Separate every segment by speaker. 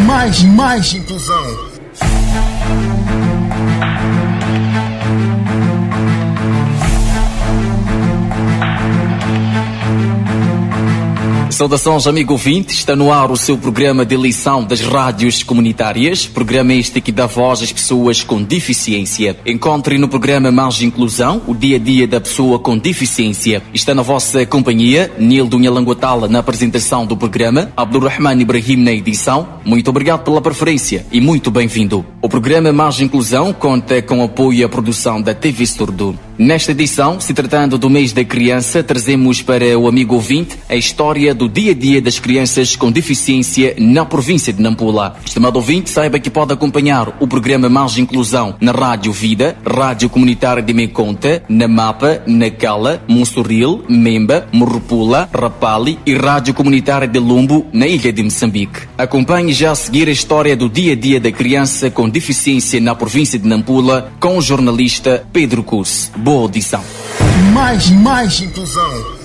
Speaker 1: Mais inclusão.
Speaker 2: Saudações, amigo ouvinte, está no ar o seu programa de eleição das rádios comunitárias, programa este que dá voz às pessoas com deficiência. Encontre no programa Mais Inclusão o dia a dia da pessoa com deficiência. Está na vossa companhia, Nildo Nhalanguatala na apresentação do programa, Abdulrahman Ibrahim na edição. Muito obrigado pela preferência e muito bem-vindo. O programa Mais Inclusão conta com apoio à produção da TV Surdo. Nesta edição, se tratando do mês da criança, trazemos para o amigo ouvinte a história do dia a dia das crianças com deficiência na província de Nampula. Estimado ouvinte, saiba que pode acompanhar o programa Mais Inclusão na Rádio Vida, Rádio Comunitária de Meconta, na Mapa, na Cala, Monsoril, Memba, Morropula, Rapali e Rádio Comunitária de Lumbo, na ilha de Moçambique. Acompanhe já a seguir a história do dia a dia da criança com deficiência na província de Nampula com o jornalista Pedro Cus. Boa audição.
Speaker 1: Mais inclusão.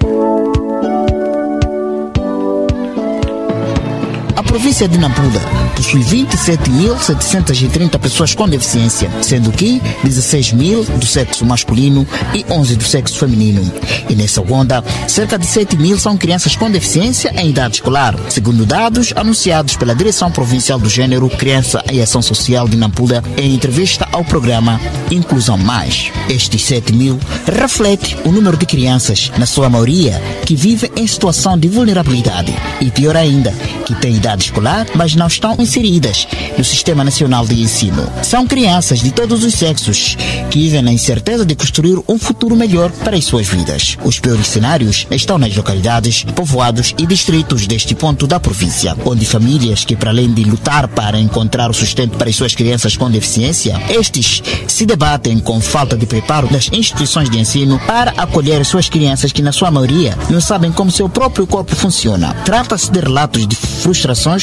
Speaker 3: A província de Nampula possui 27.730 pessoas com deficiência, sendo que 16.000 do sexo masculino e 11 do sexo feminino. E nessa onda, cerca de 7.000 são crianças com deficiência em idade escolar, segundo dados anunciados pela Direção Provincial do Gênero, Criança e Ação Social de Nampula em entrevista ao programa Inclusão Mais. Estes 7.000 refletem o número de crianças, na sua maioria, que vivem em situação de vulnerabilidade e, pior ainda, que têm idade escolar, mas não estão inseridas no Sistema Nacional de Ensino. São crianças de todos os sexos que vivem na incerteza de construir um futuro melhor para as suas vidas. Os piores cenários estão nas localidades, povoados e distritos deste ponto da província, onde famílias que, para além de lutar para encontrar o sustento para as suas crianças com deficiência, estes se debatem com falta de preparo das instituições de ensino para acolher as suas crianças que, na sua maioria, não sabem como seu próprio corpo funciona. Trata-se de relatos de frustrações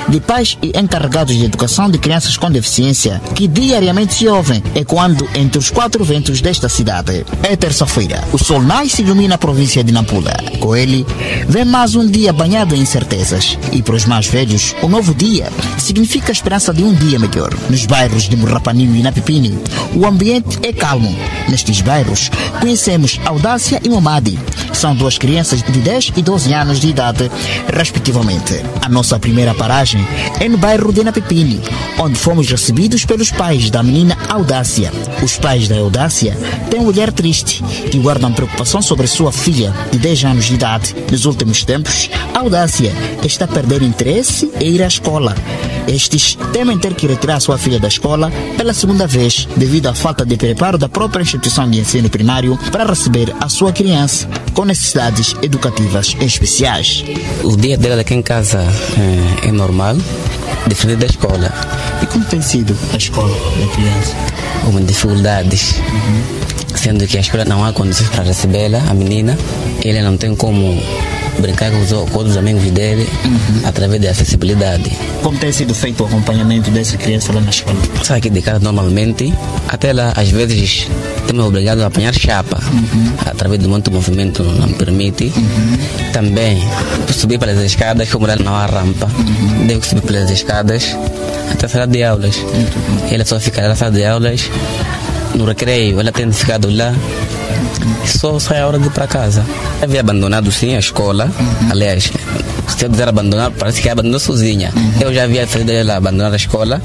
Speaker 3: de pais e encarregados de educação de crianças com deficiência que diariamente se ouvem ecoando entre os quatro ventos desta cidade. É terça-feira. O sol nasce e ilumina a província de Nampula. Com ele, vem mais um dia banhado em incertezas. E para os mais velhos, o novo dia significa a esperança de um dia melhor. Nos bairros de Morrapaninho e Napipini, o ambiente é calmo. Nestes bairros, conhecemos Audácia e Momadi. São duas crianças de 10 e 12 anos de idade, respectivamente. A nossa primeira paragem é no bairro de Napipini, onde fomos recebidos pelos pais da menina Audácia. Os pais da Audácia têm um olhar triste e guardam preocupação sobre sua filha de 10 anos de idade. Nos últimos tempos, a Audácia está a perder interesse em ir à escola. Estes temem ter que retirar sua filha da escola pela segunda vez, devido à falta de preparo da própria instituição de ensino primário para receber a sua criança com necessidades educativas especiais.
Speaker 4: O dia dela aqui em casa é normal, diferente da escola.
Speaker 3: E como tem sido a escola da criança?
Speaker 4: Com dificuldades, sendo que a escola não há condições para recebê-la, a menina. Ele não tem como brincar com os amigos dele através da acessibilidade.
Speaker 3: Como tem sido feito o acompanhamento dessa criança lá na escola?
Speaker 4: Sai aqui de casa normalmente, até lá às vezes estamos obrigados a apanhar chapa, através do muito movimento não permite. Também subir pelas escadas, como lá não há rampa, devo subir pelas escadas até a sala de aulas. Ela só fica na sala de aulas, no recreio ela tem ficado lá, só sai a hora de ir para casa. Havia abandonado sim a escola, aliás, se eu quiser abandonar, parece que abandonou sozinha. Eu já havia feito ela abandonar a escola,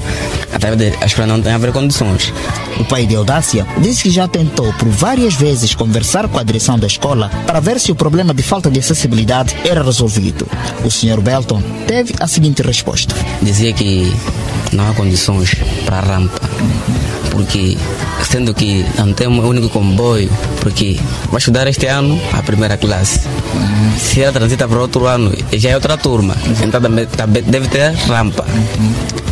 Speaker 4: através da escola não tem a ver condições.
Speaker 3: O pai de Audácia disse que já tentou por várias vezes conversar com a direção da escola para ver se o problema de falta de acessibilidade era resolvido. O Sr. Belton teve a seguinte resposta.
Speaker 4: Dizia que não há condições para a rampa, porque sendo que não temos o único comboio, porque vai estudar este ano a primeira classe. Se ela transita para outro ano, já é outra turma, então também deve ter rampa.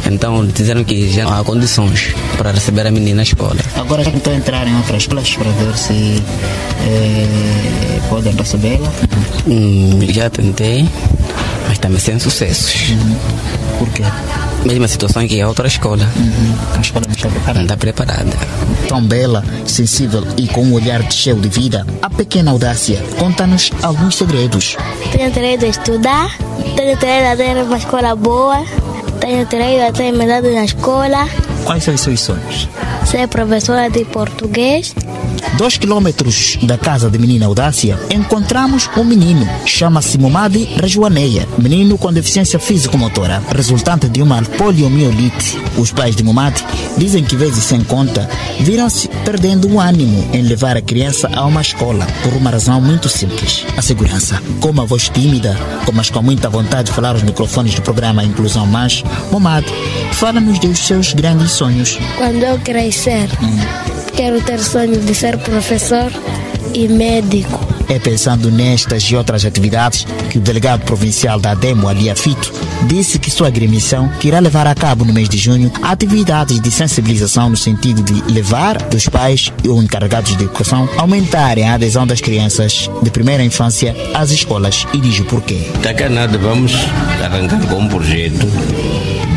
Speaker 4: Então disseram que já não há condições para receber a menina na escola.
Speaker 3: Agora já tentou entrar em outras classes para ver se podem recebê-la?
Speaker 4: Já tentei, mas também sem sucessos.
Speaker 3: Por quê?
Speaker 4: Mesma situação que a outra escola.
Speaker 3: A escola não está preparada.
Speaker 4: Não está preparada.
Speaker 3: Tão bela, sensível e com um olhar cheio de vida, a pequena Audácia conta-nos alguns segredos.
Speaker 5: Tenho interesse em estudar, tenho interesse em ter uma escola boa, tenho Tenho tirado até metade na escola.
Speaker 3: Quais são os seus sonhos?
Speaker 5: Ser professora de português.
Speaker 3: 2 quilômetros da casa de menina Audácia, encontramos um menino. Chama-se Momadi Rajuaneia, menino com deficiência físico-motora, resultante de uma poliomielite. Os pais de Momadi dizem que, vezes sem conta, viram-se perdendo o ânimo em levar a criança a uma escola, por uma razão muito simples: a segurança. Com uma voz tímida, mas com muita vontade de falar aos microfones do programa Inclusão Mais, Momadi fala-nos dos seus grandes sonhos.
Speaker 5: Quando eu crescer, quero ter sonho de ser professor e médico.
Speaker 3: É pensando nestas e outras atividades que o delegado provincial da ADEMO, Ali Afito, disse que sua agremiação que irá levar a cabo no mês de junho atividades de sensibilização no sentido de levar os pais e os encarregados de educação a aumentarem a adesão das crianças de primeira infância às escolas, e diz o porquê.
Speaker 6: Daqui a nada vamos arrancar com um projeto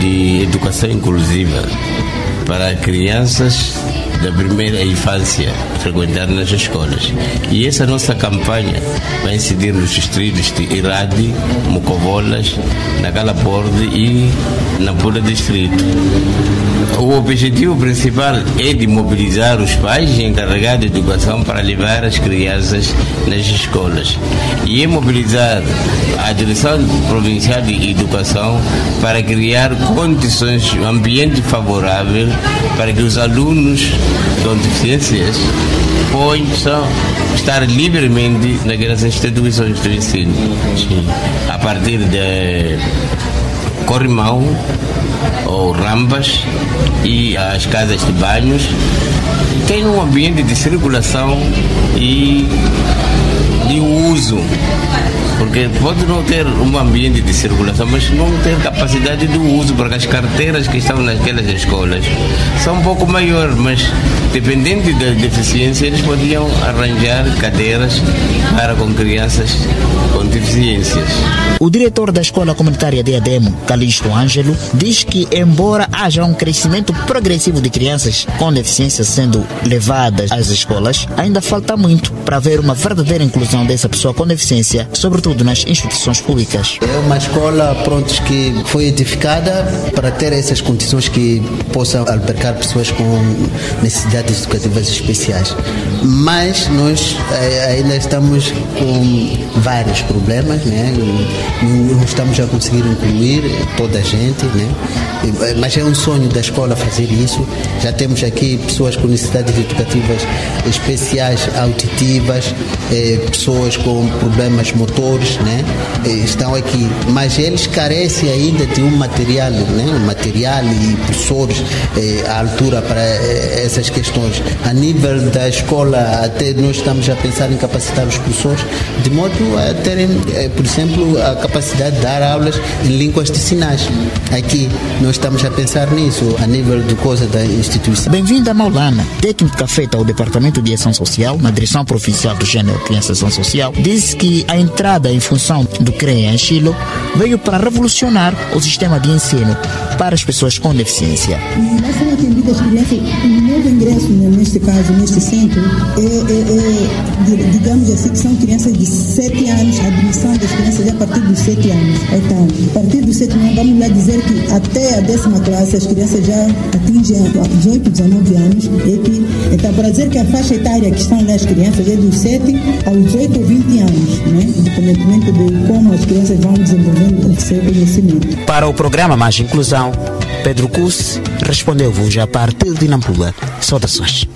Speaker 6: de educação inclusiva para crianças da primeira infância frequentar nas escolas. E essa nossa campanha vai incidir nos distritos de Iradi, Mucovolas, Nacalaporde e Nampula Distrito. O objetivo principal é de mobilizar os pais e encarregados de educação para levar as crianças nas escolas. E é mobilizar a Direção Provincial de Educação para criar condições, um ambiente favorável para que os alunos com deficiências possam estar livremente naquelas instituições do ensino. Sim. A partir de corrimão ou rampas e as casas de banhos, tem um ambiente de circulação e de uso. Porque pode não ter um ambiente de circulação, mas não ter capacidade de uso, porque as carteiras que estão naquelas escolas são um pouco maiores, mas dependendo da deficiência, eles podiam arranjar cadeiras para com crianças com deficiências.
Speaker 3: O diretor da Escola Comunitária de Ademo, Calixto Ângelo, diz que, embora haja um crescimento progressivo de crianças com deficiência sendo levadas às escolas, ainda falta muito para haver uma verdadeira inclusão dessa pessoa com deficiência, sobretudo nas instituições públicas.
Speaker 7: É uma escola que foi edificada para ter essas condições que possam albergar pessoas com necessidades educativas especiais. Mas nós ainda estamos com vários problemas, né? Não estamos a conseguir incluir toda a gente, né? Mas é um sonho da escola fazer isso. Já temos aqui pessoas com necessidades educativas especiais, auditivas, pessoas com problemas motores, né? Estão aqui, mas eles carecem ainda de um material, né? Um material e professores à altura para essas questões. A nível da escola, até nós estamos a pensar em capacitar os professores de modo a terem, por exemplo, a capacidade de dar aulas em línguas de sinais. Aqui nós estamos a pensar nisso a nível de coisa da instituição.
Speaker 3: Bem-vinda, Maulana, técnica feita ao Departamento de Ação Social, na Direção Provincial do Gênero, Criança e Ação Social, disse que a entrada em função do CREA em Chilo veio para revolucionar o sistema de ensino para as pessoas com deficiência.
Speaker 8: Nós somos atendidas crianças, o novo ingresso, neste caso, neste centro, digamos assim, que são crianças de 7 anos, a admissão das crianças é a partir dos 7 anos. Então, a partir dos 7 anos, vamos lá dizer que até a 10ª classe as crianças já atingem 18, 19 anos. Então, para dizer que a faixa etária que estão lá as crianças é dos 7 aos 18 ou 20 anos, né? Independentemente de como as crianças vão desenvolvendo o seu conhecimento.
Speaker 3: Para o programa Mais Inclusão, Pedro Cus respondeu-vos a partir de Nampula. Saudações.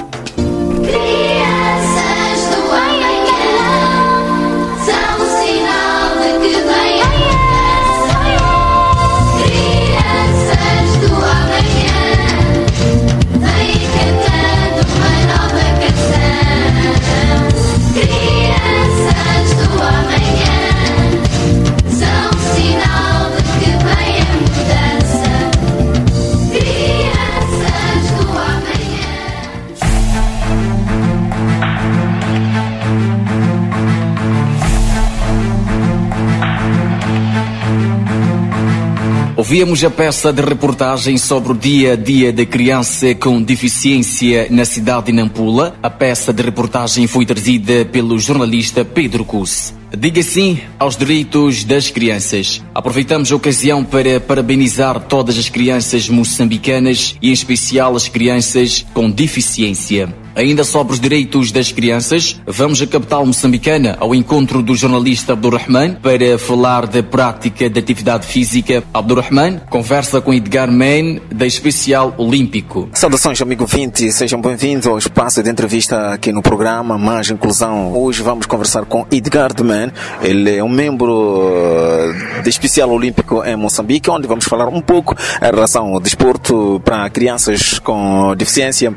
Speaker 2: Ouvíamos a peça de reportagem sobre o dia a dia da criança com deficiência na cidade de Nampula. A peça de reportagem foi trazida pelo jornalista Pedro Cus. Diga sim aos direitos das crianças. Aproveitamos a ocasião para parabenizar todas as crianças moçambicanas e em especial as crianças com deficiência. Ainda sobre os direitos das crianças, vamos à capital moçambicana ao encontro do jornalista Abdurrahman para falar da prática da atividade física. Abdurrahman conversa com Edgar Man, da Especial Olímpico.
Speaker 9: Saudações, amigo ouvinte, sejam bem-vindos ao espaço de entrevista aqui no programa Mais Inclusão. Hoje vamos conversar com Edgar Man. Ele é um membro da Especial Olímpico em Moçambique, onde vamos falar um pouco em relação ao desporto para crianças com deficiência,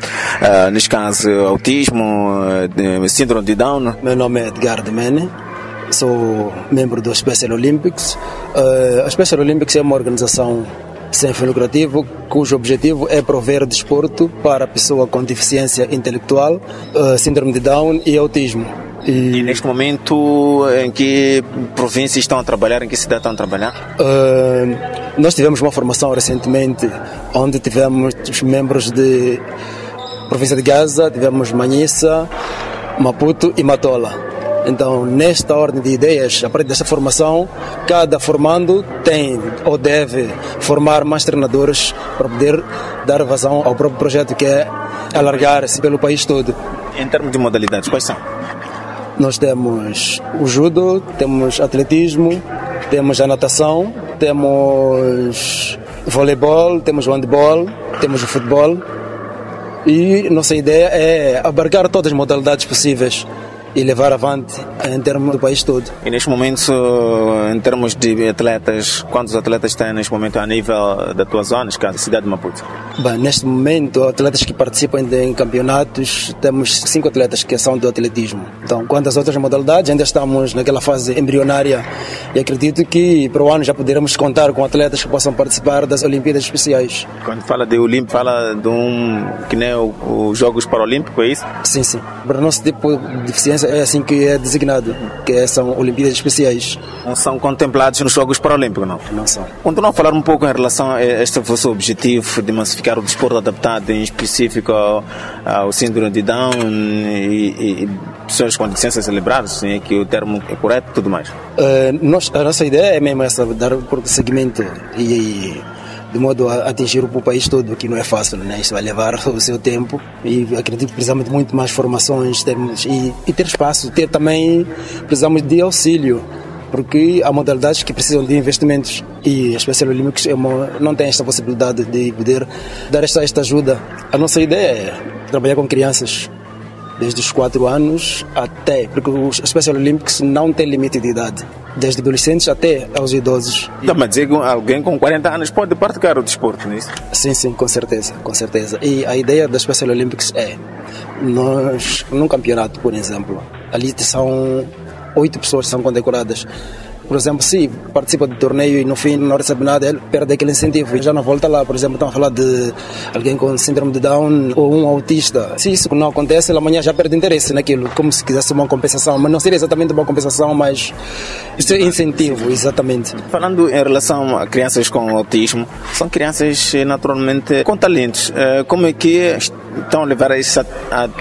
Speaker 9: neste caso autismo, síndrome de Down.
Speaker 10: Meu nome é Edgar Man, sou membro do Special Olympics. A Special Olympics é uma organização sem fim lucrativo, cujo objetivo é prover desporto para a pessoa com deficiência intelectual, síndrome de Down e autismo.
Speaker 9: E neste momento, em que província estão a trabalhar, em que cidade estão a trabalhar?
Speaker 10: Nós tivemos uma formação recentemente, onde tivemos membros de província de Gaza, tivemos Manhissa, Maputo e Matola. Então, nesta ordem de ideias, a partir desta formação, cada formando tem ou deve formar mais treinadores para poder dar vazão ao próprio projeto, que é alargar-se pelo país todo.
Speaker 9: Em termos de modalidades, quais são?
Speaker 10: Nós temos o judo, temos atletismo, temos a natação, temos voleibol, temos o handball, temos o futebol. E nossa ideia é abarcar todas as modalidades possíveis e levar avante em termos do país todo.
Speaker 9: E neste momento, em termos de atletas, quantos atletas têm neste momento a nível da tua zona, que é a cidade de Maputo?
Speaker 10: Bem, neste momento, atletas que participam em campeonatos, temos 5 atletas que são do atletismo. Então, quanto às outras modalidades, ainda estamos naquela fase embrionária e acredito que para o ano já poderemos contar com atletas que possam participar das Olimpíadas Especiais.
Speaker 9: Quando fala de Olímpico, fala de que nem os Jogos Paralímpicos, é isso?
Speaker 10: Sim, sim. Para o nosso tipo de deficiência é assim que é designado, que são Olimpíadas Especiais.
Speaker 9: Não são contemplados nos Jogos Paralímpicos, não?
Speaker 10: Não são.
Speaker 9: Continua a falar um pouco em relação a este vosso objetivo de massificar o desporto adaptado, em específico ao síndrome de Down e pessoas com deficiência cerebral, assim, que o termo é correto e tudo mais.
Speaker 10: A nossa ideia é mesmo essa, dar seguimento e de modo a atingir o país todo, que não é fácil, né? Isso vai levar o seu tempo e acredito que precisamos de muito mais formações e ter espaço, precisamos de auxílio, porque há modalidades que precisam de investimentos e a Special Olympics não tem esta possibilidade de poder dar esta ajuda. A nossa ideia é trabalhar com crianças desde os 4 anos porque o Special Olympics não tem limite de idade, desde adolescentes até aos idosos.
Speaker 9: Então, mas dizer alguém com 40 anos pode praticar o desporto, não é isso?
Speaker 10: Sim, com certeza. E a ideia da Special Olympics é, nós, num campeonato, por exemplo, ali são 8 pessoas que são condecoradas. Por exemplo, se participa do torneio e no fim não recebe nada, ele perde aquele incentivo e já não volta lá. Por exemplo, estão a falar de alguém com síndrome de Down ou um autista. Se isso não acontece, ele amanhã já perde interesse naquilo, como se quisesse uma compensação. Mas não seria exatamente uma compensação, mas isso é incentivo, exatamente.
Speaker 9: Falando em relação a crianças com autismo, são crianças naturalmente com talentos. Como é que estão a levar esse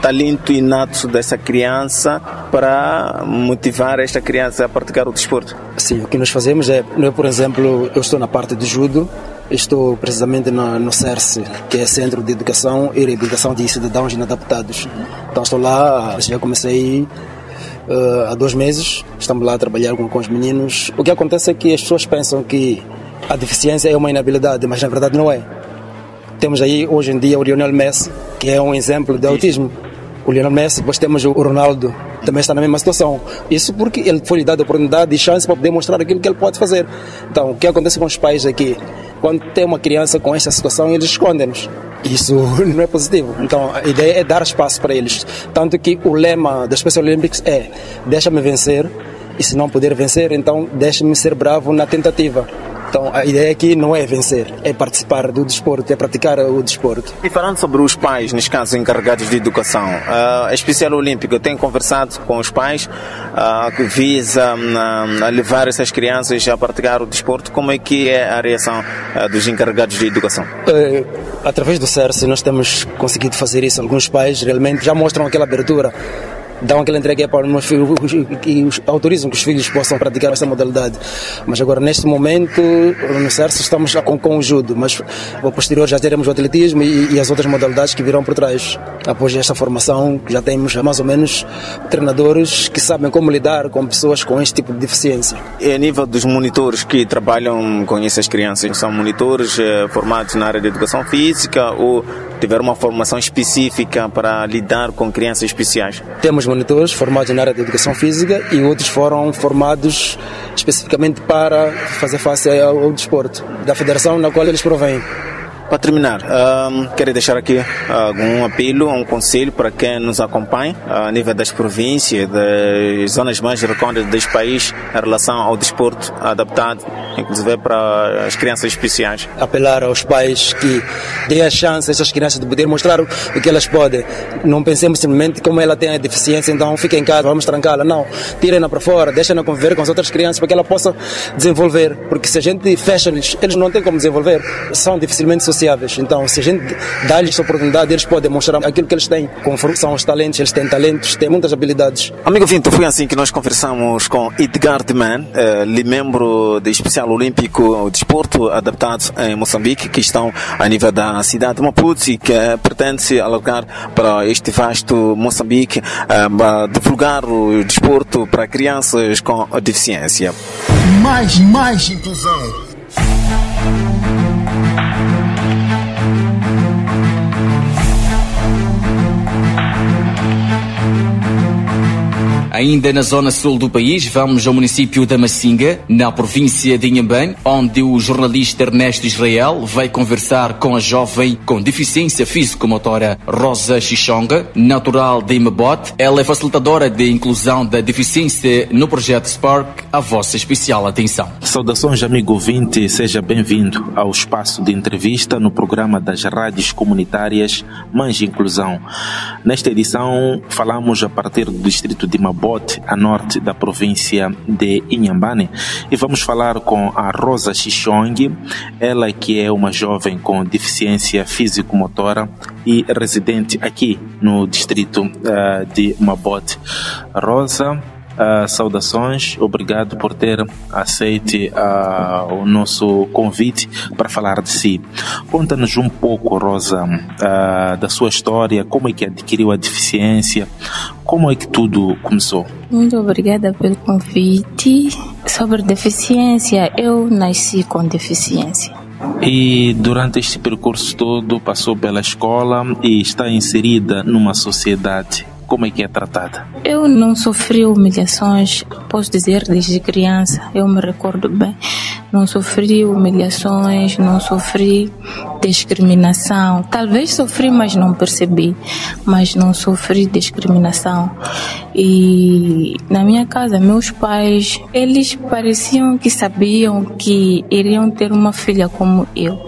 Speaker 9: talento inato dessa criança para motivar esta criança a praticar o desporto?
Speaker 10: Sim, o que nós fazemos por exemplo, eu estou na parte de judo, estou precisamente no CERSE, que é Centro de Educação e Reabilitação de Cidadãos Inadaptados. Então estou lá, já comecei há 2 meses, estamos lá a trabalhar com os meninos. O que acontece é que as pessoas pensam que a deficiência é uma inabilidade, mas na verdade não é. Temos aí hoje em dia o Lionel Messi, que é um exemplo de autismo. O Lionel Messi, depois temos o Ronaldo, também está na mesma situação. Isso porque ele foi lhe dado a oportunidade e chance para poder mostrar aquilo que ele pode fazer. Então, o que acontece com os pais aqui? Quando tem uma criança com esta situação, eles escondem-nos. Isso não é positivo. Então, a ideia é dar espaço para eles. Tanto que o lema da Special Olympics é: deixa-me vencer, e se não puder vencer, então deixa-me ser bravo na tentativa. Então, a ideia aqui não é vencer, é participar do desporto, é praticar o desporto.
Speaker 9: E falando sobre os pais, neste caso encarregados de educação, a Especial Olímpica tem conversado com os pais que visa a levar essas crianças a praticar o desporto. Como é que é a reação dos encarregados de educação?
Speaker 10: Através do CERSE nós temos conseguido fazer isso. Alguns pais realmente já mostram aquela abertura dão aquela entrega para os filhos e autorizam que os filhos possam praticar essa modalidade. Mas agora, neste momento, no CERS estamos com o judo, mas ao posterior já teremos o atletismo e as outras modalidades que virão por trás. Após esta formação, já temos mais ou menos treinadores que sabem como lidar com pessoas com este tipo de deficiência.
Speaker 9: E a nível dos monitores que trabalham com essas crianças, são monitores formados na área de educação física ou tiveram uma formação específica para lidar com crianças especiais?
Speaker 10: Temos monitores formados na área de educação física e outros foram formados especificamente para fazer face ao desporto, da federação na qual eles provêm.
Speaker 9: Para terminar, quero deixar aqui algum apelo, um conselho para quem nos acompanha a nível das províncias, das zonas mais recônditas do país em relação ao desporto adaptado, inclusive para as crianças especiais.
Speaker 10: Apelar aos pais que deem a chance a essas crianças de poder mostrar o que elas podem. Não pensemos simplesmente como ela tem a deficiência, então fica em casa, vamos trancá-la. Não, tirem-na para fora, deixem-na conviver com as outras crianças para que ela possa desenvolver. Porque se a gente fecha-lhes, eles não têm como desenvolver, são dificilmente sociáveis. Então, se a gente dá-lhes essa oportunidade, eles podem mostrar aquilo que eles têm. Conforme são os talentos, eles têm talentos, têm muitas habilidades.
Speaker 9: Amigo Vinto, foi assim que nós conversamos com Edgar Deman, membro do Especial Olímpico de Desporto adaptado em Moçambique, que estão a nível da cidade de Maputo e que pretende se alargar para este vasto Moçambique, para divulgar o desporto para crianças com deficiência.
Speaker 1: Mais inclusão.
Speaker 2: Ainda na zona sul do país, vamos ao município da Massinga, na província de Inhambane, onde o jornalista Ernesto Israel vai conversar com a jovem com deficiência físico-motora Rosa Xixonga, natural de Imabote. Ela é facilitadora de inclusão da deficiência no projeto Spark. A vossa especial atenção.
Speaker 11: Saudações, amigo ouvinte, seja bem-vindo ao espaço de entrevista no programa das rádios comunitárias Mais Inclusão. Nesta edição, falamos a partir do distrito de Imabote, a norte da província de Inhambane, e vamos falar com a Rosa Xixonga, ela que é uma jovem com deficiência físico-motora e residente aqui no distrito de Imabote. Rosa, saudações, obrigado por ter aceito o nosso convite para falar de si. Conta-nos um pouco, Rosa, da sua história, como é que adquiriu a deficiência, como é que tudo começou?
Speaker 12: Muito obrigada pelo convite. Sobre deficiência, eu nasci com deficiência.
Speaker 11: E durante este percurso todo passou pela escola e está inserida numa sociedade. Como é que é tratada?
Speaker 12: Eu não sofri humilhações, posso dizer, desde criança, eu me recordo bem. Não sofri humilhações, não sofri discriminação. Talvez sofri, mas não percebi. Mas não sofri discriminação. E na minha casa, meus pais, eles pareciam que sabiam que iriam ter uma filha como eu.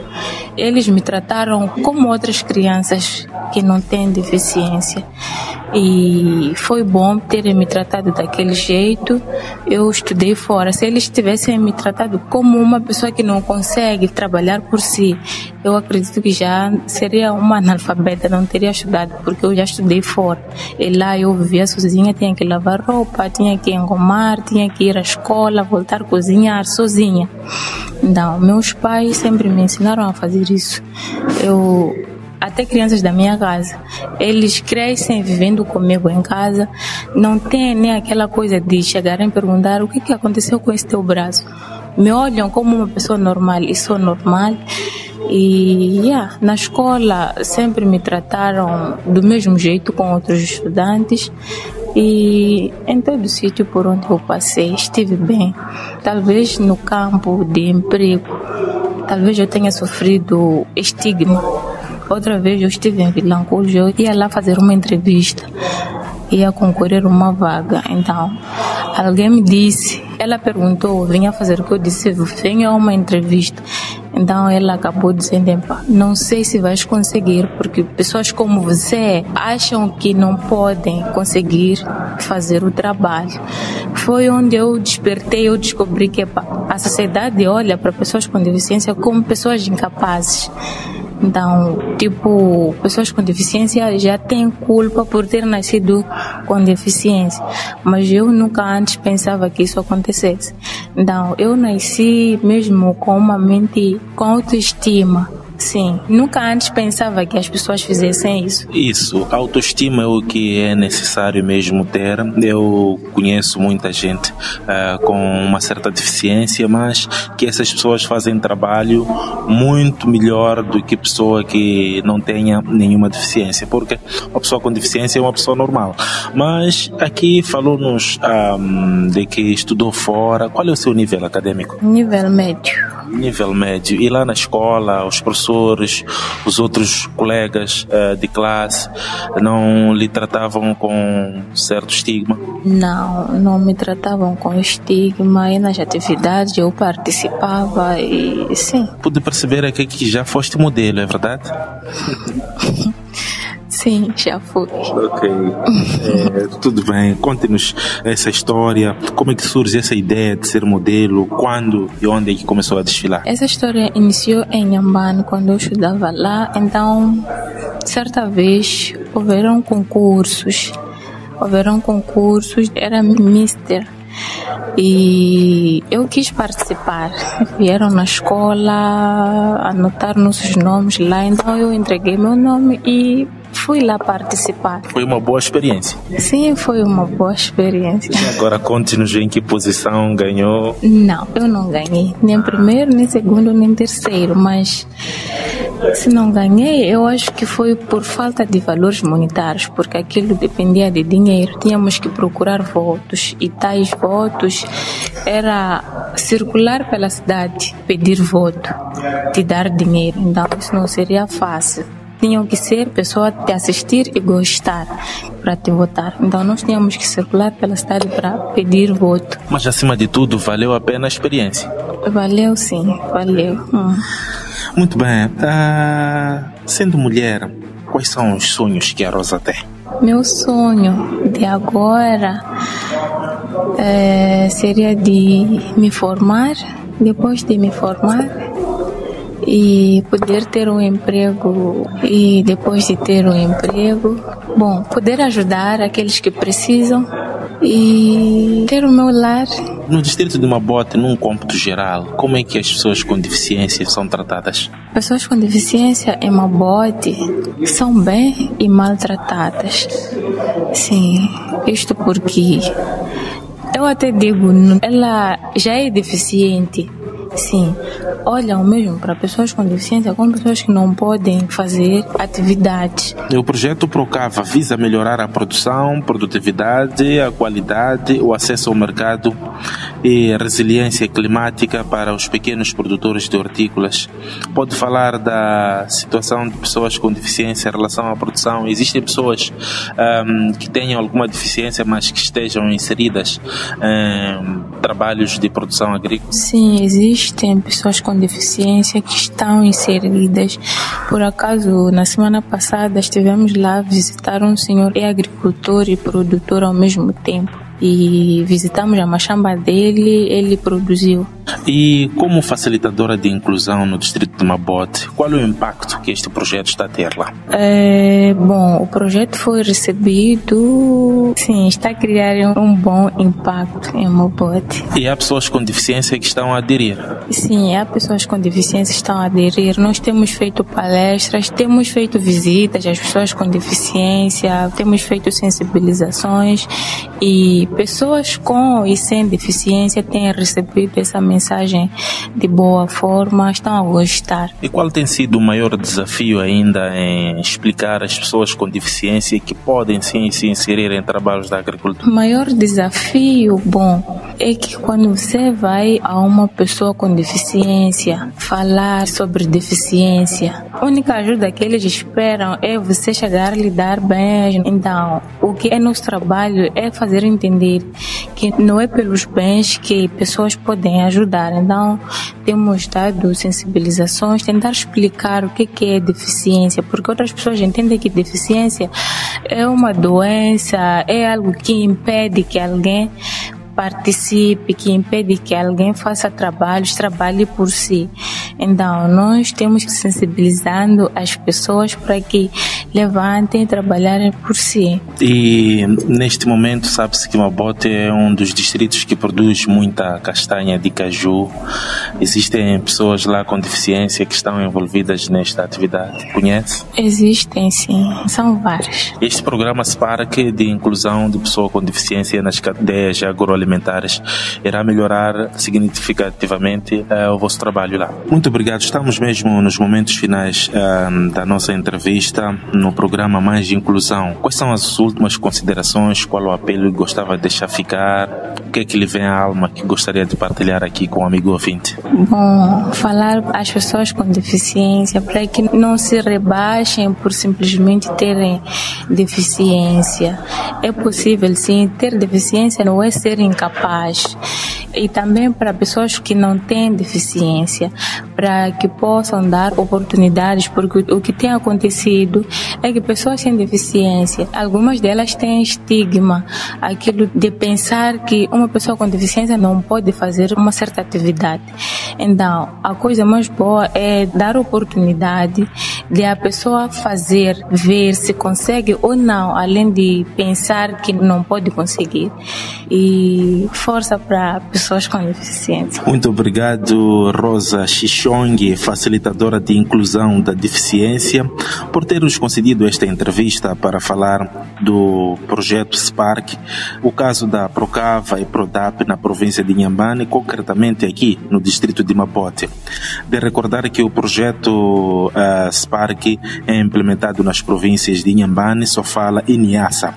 Speaker 12: Eles me trataram como outras crianças que não têm deficiência. E foi bom terem me tratado daquele jeito. Eu estudei fora. Se eles tivessem me tratado como uma pessoa que não consegue trabalhar por si, eu acredito que já seria uma analfabeta, não teria estudado, porque eu já estudei fora. E lá eu vivia sozinha, tinha que lavar roupa, tinha que engomar, tinha que ir à escola, voltar a cozinhar sozinha. Então, meus pais sempre me ensinaram a fazer isso. Até crianças da minha casa, eles crescem vivendo comigo em casa, não tem nem aquela coisa de chegarem e perguntar o que aconteceu com esse teu braço. Me olham como uma pessoa normal e sou normal. E na escola sempre me trataram do mesmo jeito com outros estudantes. E em todo sítio por onde eu passei estive bem. Talvez no campo de emprego, talvez eu tenha sofrido estigma. Outra vez eu estive em Vilanculos, eu ia lá fazer uma entrevista, ia concorrer uma vaga. Então, alguém me disse, ela perguntou, vinha fazer o que eu disse, venha a uma entrevista. Então ela acabou dizendo, não sei se vais conseguir, porque pessoas como você acham que não podem conseguir fazer o trabalho. Foi onde eu despertei, eu descobri que a sociedade olha para pessoas com deficiência como pessoas incapazes. Então, tipo, pessoas com deficiência já têm culpa por ter nascido com deficiência. Mas eu nunca antes pensava que isso acontecesse. Então, eu nasci mesmo com uma mente com autoestima. Sim, nunca antes pensava que as pessoas fizessem isso.
Speaker 11: Isso, autoestima é o que é necessário mesmo ter. Eu conheço muita gente com uma certa deficiência, mas que essas pessoas fazem trabalho muito melhor do que pessoa que não tenha nenhuma deficiência, porque uma pessoa com deficiência é uma pessoa normal. Mas aqui falou-nos de que estudou fora. Qual é o seu nível acadêmico?
Speaker 12: Nível médio.
Speaker 11: Nível médio. E lá na escola, os professores, os outros colegas de classe não lhe tratavam com certo estigma?
Speaker 12: Não me tratavam com estigma, e nas atividades eu participava e sim.
Speaker 11: Pude perceber que já foste modelo, é verdade?
Speaker 12: Sim, já fui.
Speaker 11: Ok. Tudo bem. Conte-nos essa história. Como é que surge essa ideia de ser modelo? Quando e onde é que começou a desfilar?
Speaker 12: Essa história iniciou em Nhambane, quando eu estudava lá. Então, certa vez, houveram concursos. Era Mister. E eu quis participar. Vieram na escola anotar nossos nomes lá. Então, eu entreguei meu nome e fui lá participar.
Speaker 11: Foi uma boa experiência?
Speaker 12: Sim, foi uma boa experiência.
Speaker 11: E agora conte-nos em que posição ganhou?
Speaker 12: Não, eu não ganhei. Nem primeiro, nem segundo, nem terceiro. Mas se não ganhei, eu acho que foi por falta de valores monetários, porque aquilo dependia de dinheiro. Tínhamos que procurar votos, e tais votos era circular pela cidade, pedir voto, te dar dinheiro. Então isso não seria fácil. Tinham que ser pessoas te assistir e gostar para te votar. Então nós tínhamos que circular pela cidade para pedir voto.
Speaker 11: Mas acima de tudo, valeu a pena a experiência?
Speaker 12: Valeu sim, valeu.
Speaker 11: Muito bem. Sendo mulher, quais são os sonhos que a Rosa tem?
Speaker 12: Meu sonho de agora seria de me formar. Depois de me formar, e poder ter um emprego, e depois de ter um emprego, poder ajudar aqueles que precisam e ter o meu lar.
Speaker 11: No distrito de Mabote, num cômputo geral, como é que as pessoas com deficiência são tratadas?
Speaker 12: Pessoas com deficiência em Mabote são bem e maltratadas. Sim, isto porque eu até digo, ela já é deficiente. Sim, olham mesmo para pessoas com deficiência como pessoas que não podem fazer atividades.
Speaker 11: O projeto Procava visa melhorar a produção, produtividade, a qualidade, o acesso ao mercado e a resiliência climática para os pequenos produtores de hortícolas. Pode falar da situação de pessoas com deficiência em relação à produção? Existem pessoas que tenham alguma deficiência, mas que estejam inseridas em trabalhos de produção agrícola?
Speaker 12: Sim, existem pessoas com deficiência que estão inseridas. Por acaso, na semana passada, estivemos lá visitar um senhor que é agricultor e produtor ao mesmo tempo. E visitamos a machamba dele, ele produziu.
Speaker 11: E como facilitadora de inclusão no distrito de Mabote, qual é o impacto que este projeto está a ter lá?
Speaker 12: O projeto foi recebido, sim, está a criar um bom impacto em Mabote.
Speaker 11: E há pessoas com deficiência que estão a aderir?
Speaker 12: Sim, há pessoas com deficiência que estão a aderir. Nós temos feito palestras, temos feito visitas às pessoas com deficiência, temos feito sensibilizações, e pessoas com e sem deficiência têm recebido essa mensagem de boa forma, estão a gostar.
Speaker 11: E qual tem sido o maior desafio ainda em explicar às pessoas com deficiência que podem sim se inserir em trabalhos da agricultura?
Speaker 12: O maior desafio, é que quando você vai a uma pessoa com deficiência falar sobre deficiência, a única ajuda que eles esperam é você chegar a lidar bem. Então, o que é nosso trabalho é fazer entender que não é pelos bens que pessoas podem ajudar. Então, temos dado sensibilizações, tentar explicar o que é deficiência, porque outras pessoas entendem que deficiência é uma doença, é algo que impede que alguém participe, que impede que alguém faça trabalhe por si. Então, nós temos que sensibilizando as pessoas para que levantem e trabalharem por si.
Speaker 11: E neste momento sabe-se que Mabote é um dos distritos que produz muita castanha de caju. Existem pessoas lá com deficiência que estão envolvidas nesta atividade. Conhece?
Speaker 12: Existem, sim. São várias.
Speaker 11: Este programa Spark de inclusão de pessoas com deficiência nas cadeias agroalimentares irá melhorar significativamente o vosso trabalho lá. Muito obrigado. Estamos mesmo nos momentos finais da nossa entrevista no programa Mais de Inclusão. Quais são as últimas considerações? Qual o apelo que gostava de deixar ficar? O que é que lhe vem à alma que gostaria de partilhar aqui com o amigo ouvinte?
Speaker 12: Bom, falar às pessoas com deficiência para que não se rebaixem por simplesmente terem deficiência. É possível, sim, ter deficiência não é ser incapaz. E também para pessoas que não têm deficiência, para que possam dar oportunidades, porque o que tem acontecido é que pessoas sem deficiência, algumas delas têm estigma, aquilo de pensar que uma pessoa com deficiência não pode fazer uma certa atividade. Então, a coisa mais boa é dar oportunidade de a pessoa fazer, ver se consegue ou não, além de pensar que não pode conseguir. E força para pessoas com deficiência.
Speaker 11: Muito obrigado, Rosa Xixong, facilitadora de inclusão da deficiência, por ter nos concedido esta entrevista para falar do projeto Spark, o caso da Procava e Prodap na província de Inhambane, concretamente aqui no distrito de Mabote. De recordar que o projeto Spark é implementado nas províncias de Inhambane, Sofala e Niassa.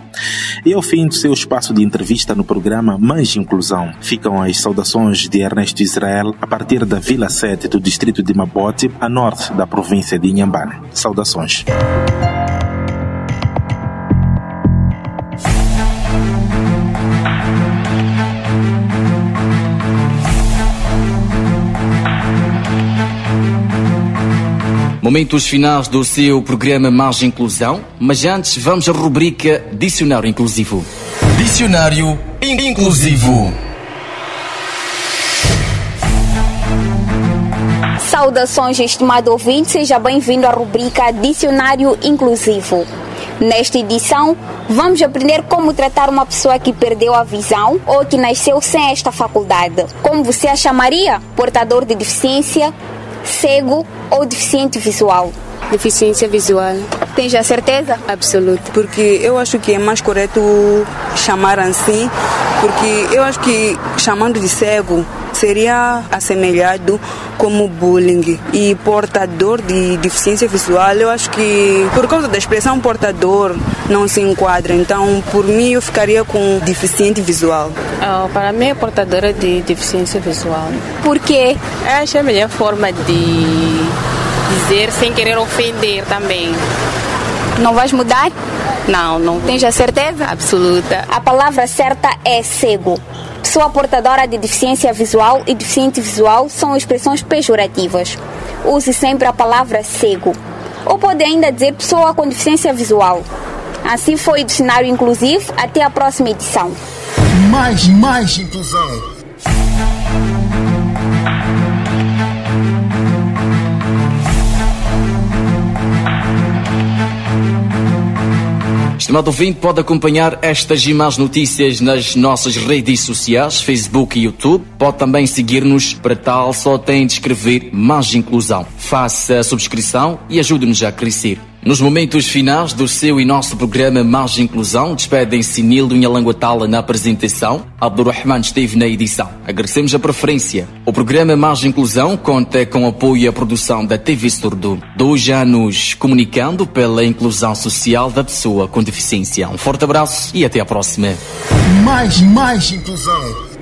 Speaker 11: E ao fim do seu espaço de entrevista no programa Mais Inclusão, ficam as saudações de Ernesto Israel a partir da Vila 7 do distrito de Mabote, a norte da província de Inhambane. Saudações.
Speaker 2: Momentos finais do seu programa Mais Inclusão, mas antes vamos à rubrica Dicionário Inclusivo. Dicionário Inclusivo.
Speaker 13: Saudações, estimado ouvinte, seja bem-vindo à rubrica Dicionário Inclusivo. Nesta edição, vamos aprender como tratar uma pessoa que perdeu a visão ou que nasceu sem esta faculdade. Como você a chamaria? Portador de deficiência, cego ou deficiente visual?
Speaker 14: Deficiência visual.
Speaker 13: Tens a certeza?
Speaker 14: Absoluta. Porque eu acho que é mais correto chamar assim, porque eu acho que chamando de cego seria assemelhado como bullying. E portador de deficiência visual, eu acho que por causa da expressão portador não se enquadra. Então, por mim, eu ficaria com deficiente visual.
Speaker 15: Para mim, é portadora de deficiência visual.
Speaker 13: Por quê?
Speaker 15: Eu acho a melhor forma de dizer sem querer ofender também.
Speaker 13: Não vais mudar?
Speaker 15: Não.
Speaker 13: Tens a certeza?
Speaker 15: Absoluta.
Speaker 13: A palavra certa é cego. Pessoa portadora de deficiência visual e deficiente visual são expressões pejorativas. Use sempre a palavra cego. Ou pode ainda dizer pessoa com deficiência visual. Assim foi o Dicionário Inclusivo. Até a próxima edição.
Speaker 1: Mais inclusão.
Speaker 2: Estimado ouvinte, pode acompanhar estas e mais notícias nas nossas redes sociais, Facebook e YouTube. Pode também seguir-nos. Para tal, só tem de escrever Mais Inclusão. Faça a subscrição e ajude-nos a crescer. Nos momentos finais do seu e nosso programa Mais Inclusão, despedem-se Nildo Nhalanguatala na apresentação, Abdurrahman esteve na edição. Agradecemos a preferência. O programa Mais Inclusão conta com apoio à produção da TV Surdo. 2 anos comunicando pela inclusão social da pessoa com deficiência. Um forte abraço e até a próxima.
Speaker 1: Mais inclusão.